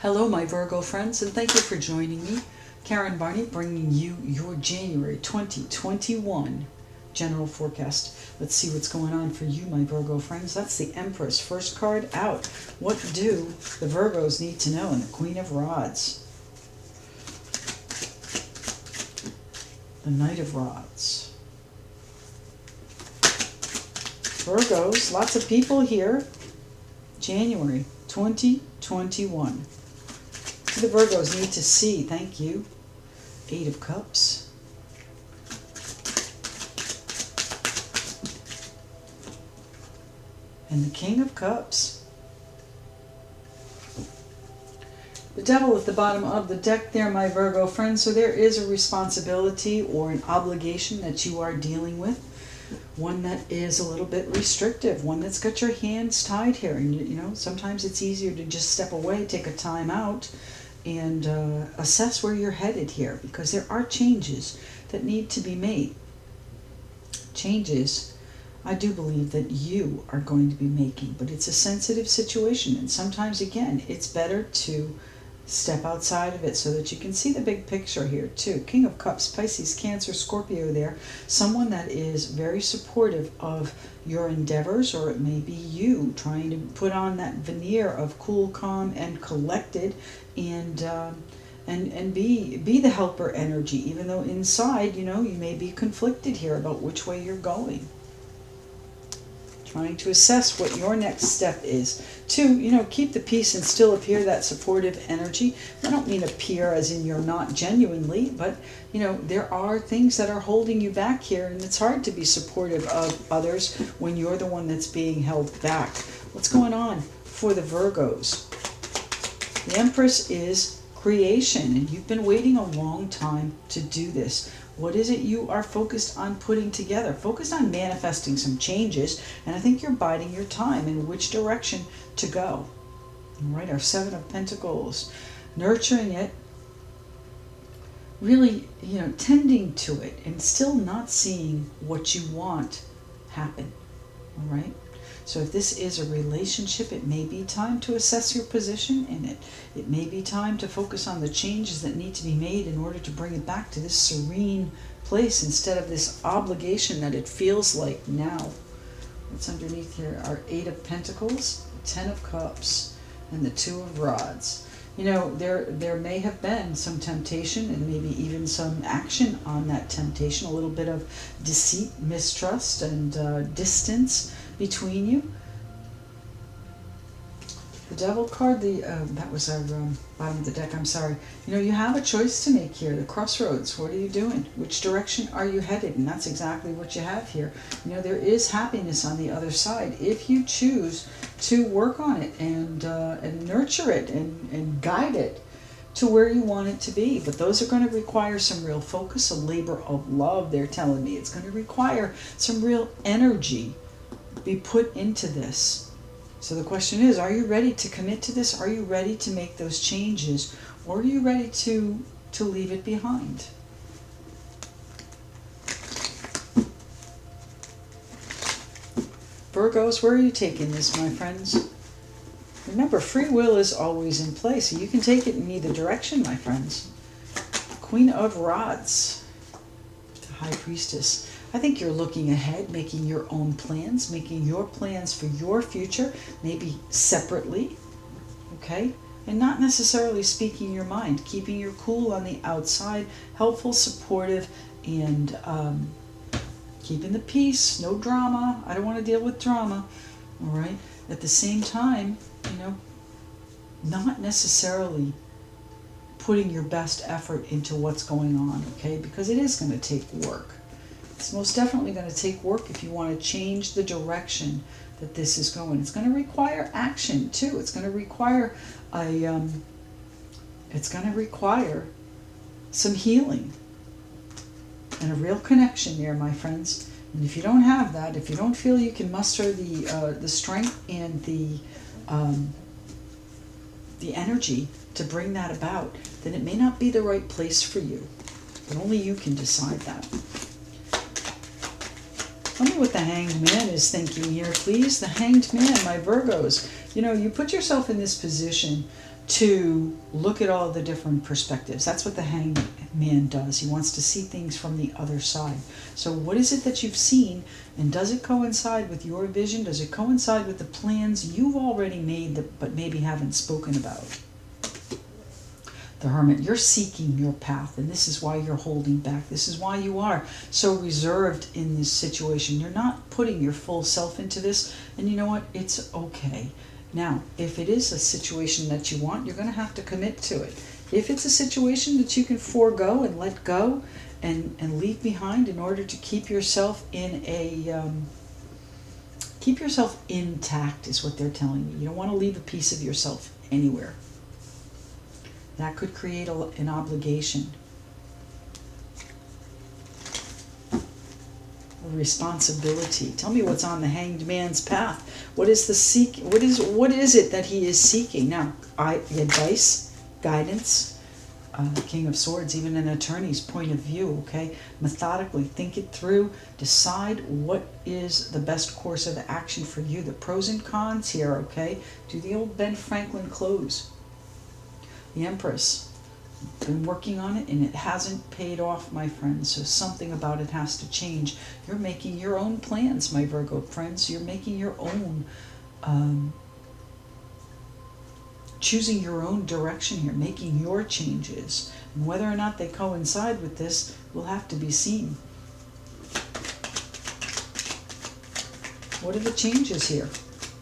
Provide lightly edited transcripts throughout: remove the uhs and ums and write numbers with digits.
Hello, my Virgo friends, and thank you for joining me. Karen Barney bringing you your January 2021 general forecast. Let's see what's going on for you, my Virgo friends. That's the Empress, first card out. What do the Virgos need to know? And the Queen of Rods. The Knight of Rods. Virgos, lots of people here. January 2021. The Virgos need to see. Thank you. Eight of Cups. And the King of Cups. The Devil at the bottom of the deck there, my Virgo friends. So there is a responsibility or an obligation that you are dealing with. One that is a little bit restrictive. One that's got your hands tied here. And you know, sometimes it's easier to just step away, take a time out, and assess where you're headed here, because there are changes that need to be made. Changes, I do believe that you are going to be making, but it's a sensitive situation, and sometimes, again, it's better to step outside of it so that you can see the big picture here too. King of Cups, Pisces, Cancer, Scorpio there. Someone that is very supportive of your endeavors, or it may be you trying to put on that veneer of cool, calm, and collected, and be the helper energy, even though inside, you know, you may be conflicted here about which way you're going. Trying to assess what your next step is. To, you know, keep the peace and still appear that supportive energy. I don't mean appear as in you're not genuinely, but, you know, there are things that are holding you back here, and it's hard to be supportive of others when you're the one that's being held back. What's going on for the Virgos? The Empress is creation, and you've been waiting a long time to do this. What is it you are focused on putting together? Focused on manifesting some changes, and I think you're biding your time in which direction to go. All right, our Seven of Pentacles. Nurturing it, really, you know, tending to it, and still not seeing what you want happen. All right? So if this is a relationship, it may be time to assess your position in it. It may be time to focus on the changes that need to be made in order to bring it back to this serene place instead of this obligation that it feels like now. What's underneath here? Our Eight of Pentacles, the Ten of Cups, and the Two of Rods. You know, there may have been some temptation and maybe even some action on that temptation, a little bit of deceit, mistrust, and distance between you. The Devil card, that was our bottom of the deck, I'm sorry. You know, you have a choice to make here, the crossroads. What are you doing? Which direction are you headed? And that's exactly what you have here. You know, there is happiness on the other side if you choose to work on it and nurture it and guide it to where you want it to be. But those are going to require some real focus, a labor of love, they're telling me. It's going to require some real energy be put into this. So the question is, are you ready to commit to this? Are you ready to make those changes? Or are you ready to leave it behind? Virgos, where are you taking this, my friends? Remember, free will is always in play, so you can take it in either direction, my friends. Queen of Rods, the High Priestess. I think you're looking ahead, making your own plans, making your plans for your future, maybe separately, okay? And not necessarily speaking your mind, keeping your cool on the outside, helpful, supportive, and keeping the peace, no drama. I don't want to deal with drama, all right? At the same time, you know, not necessarily putting your best effort into what's going on, okay? Because it is going to take work. It's most definitely going to take work if you want to change the direction that this is going. It's going to require action too. It's going to require some healing and a real connection there, my friends. And if you don't have that, if you don't feel you can muster the strength and the energy to bring that about, then it may not be the right place for you. But only you can decide that. Tell me what the Hanged Man is thinking here, please. The Hanged Man, my Virgos. You know, you put yourself in this position to look at all the different perspectives. That's what the hangman does. He wants to see things from the other side. So what is it that you've seen, and does it coincide with your vision? Does it coincide with the plans you've already made but maybe haven't spoken about? The Hermit, you're seeking your path, and this is why you're holding back. This is why you are so reserved in this situation. You're not putting your full self into this, and you know what? It's okay. Now, if it is a situation that you want, you're going to have to commit to it. If it's a situation that you can forego and let go and leave behind in order to keep yourself in a keep yourself intact, is what they're telling you. You don't want to leave a piece of yourself anywhere. That could create an obligation, a responsibility. Tell me what's on the Hanged Man's path. What is the what is it that he is seeking? Now, advice, guidance, King of Swords, even an attorney's point of view, okay? Methodically think it through, decide what is the best course of action for you, the pros and cons here, okay? Do the old Ben Franklin close. The Empress, been working on it and it hasn't paid off, my friends, so something about it has to change. You're making your own plans, my Virgo friends. You're making your own, choosing your own direction here, making your changes. And whether or not they coincide with this will have to be seen. What are the changes here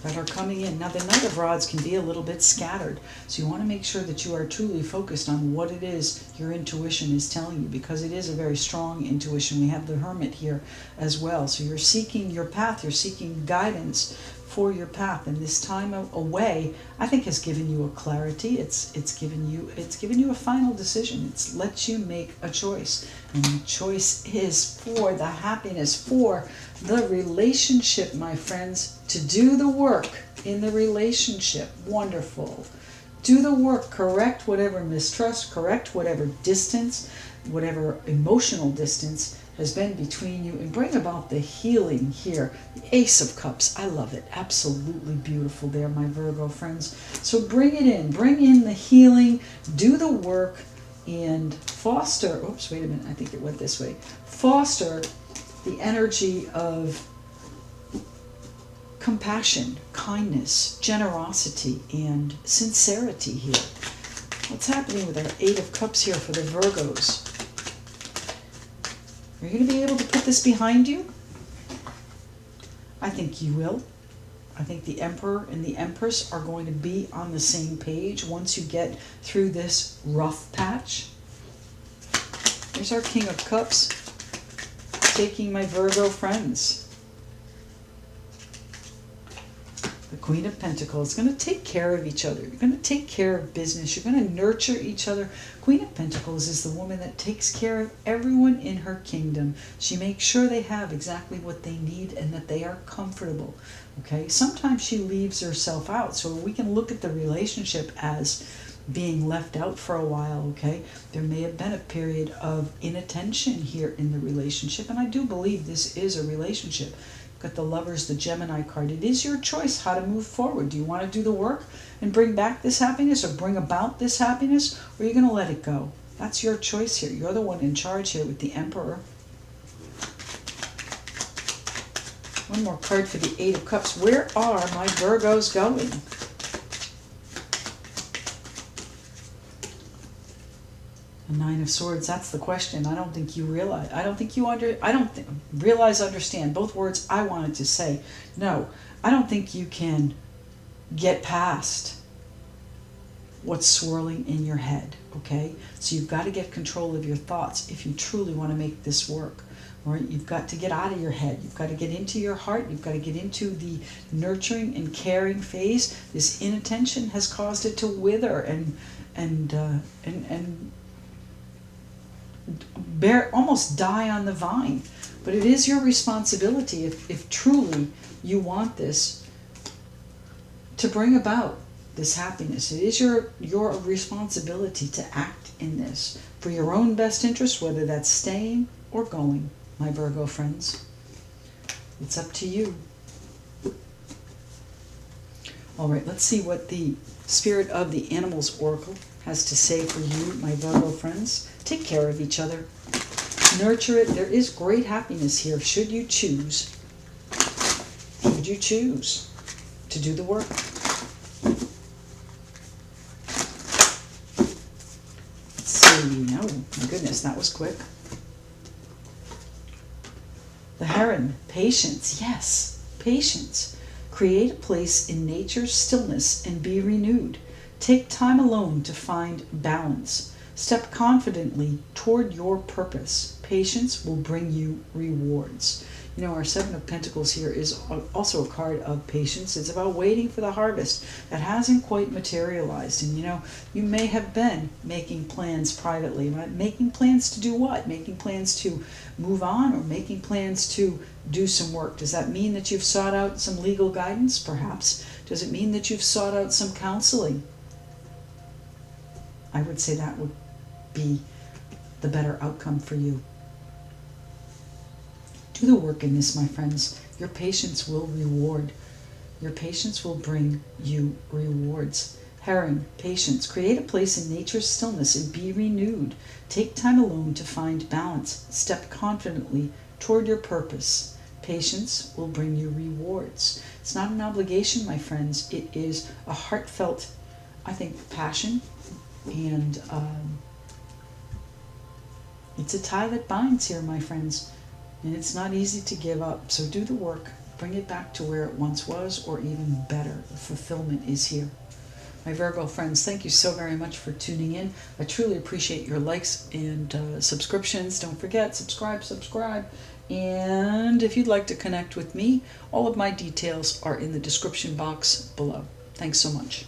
that are coming in? Now, the Knight of Rods can be a little bit scattered, so you want to make sure that you are truly focused on what it is your intuition is telling you, because it is a very strong intuition. We have the Hermit here as well, so you're seeking your path, you're seeking guidance for your path, and this time away, I think, has given you a clarity. It's given you a final decision. It's let you make a choice, and the choice is for the happiness, for the relationship, my friends. To do the work in the relationship. Wonderful. Do the work. Correct whatever mistrust, correct whatever distance, whatever emotional distance has been between you, and bring about the healing here. The Ace of Cups. I love it. Absolutely beautiful there, my Virgo friends. So bring it in. Bring in the healing. Do the work and foster. Oops, wait a minute. I think it went this way. Foster the energy of compassion, kindness, generosity, and sincerity here. What's happening with our Eight of Cups here for the Virgos? Are you going to be able to put this behind you? I think you will. I think the Emperor and the Empress are going to be on the same page once you get through this rough patch. Here's our King of Cups, taking my Virgo friends. The Queen of Pentacles is going to take care of each other. You're going to take care of business. You're going to nurture each other. Queen of Pentacles is the woman that takes care of everyone in her kingdom. She makes sure they have exactly what they need and that they are comfortable. Okay? Sometimes she leaves herself out, so we can look at the relationship as being left out for a while, okay? There may have been a period of inattention here in the relationship, and I do believe this is a relationship. Got the Lovers, the Gemini card. It is your choice how to move forward. Do you want to do the work and bring back this happiness, or bring about this happiness, or are you going to let it go? That's your choice here. You're the one in charge here with the Emperor. One more card for the Eight of Cups. Where are my Virgos going? The Nine of Swords, that's the question. I don't think you realize. I don't think you understand. Both words I wanted to say. No, I don't think you can get past what's swirling in your head, okay? So you've got to get control of your thoughts if you truly want to make this work. All right? You've got to get out of your head. You've got to get into your heart. You've got to get into the nurturing and caring phase. This inattention has caused it to wither and almost die on the vine. But it is your responsibility, if truly you want this, to bring about this happiness. It is your responsibility to act in this for your own best interest, whether that's staying or going, my Virgo friends. It's up to you. All right, let's see what the Spirit of the Animals Oracle has to say for you, my Virgo friends. Take care of each other. Nurture it. There is great happiness here, should you choose. Should you choose to do the work. Let's see. Oh, my goodness, that was quick. The Heron. Patience. Yes, patience. Create a place in nature's stillness and be renewed. Take time alone to find balance. Step confidently toward your purpose. Patience will bring you rewards. You know, our Seven of Pentacles here is also a card of patience. It's about waiting for the harvest that hasn't quite materialized. And you know, you may have been making plans privately. Making plans to do what? Making plans to move on, or making plans to do some work. Does that mean that you've sought out some legal guidance? Perhaps. Does it mean that you've sought out some counseling? I would say that would be the better outcome for you. Do the work in this, my friends. Your patience will reward. Your patience will bring you rewards. Heron, patience. Create a place in nature's stillness and be renewed. Take time alone to find balance. Step confidently toward your purpose. Patience will bring you rewards. It's not an obligation, my friends. It is a heartfelt, I think, passion. And it's a tie that binds here, my friends. And it's not easy to give up. So do the work. Bring it back to where it once was, or even better. The fulfillment is here. My Virgo friends, thank you so very much for tuning in. I truly appreciate your likes and subscriptions. Don't forget, subscribe. And if you'd like to connect with me, all of my details are in the description box below. Thanks so much.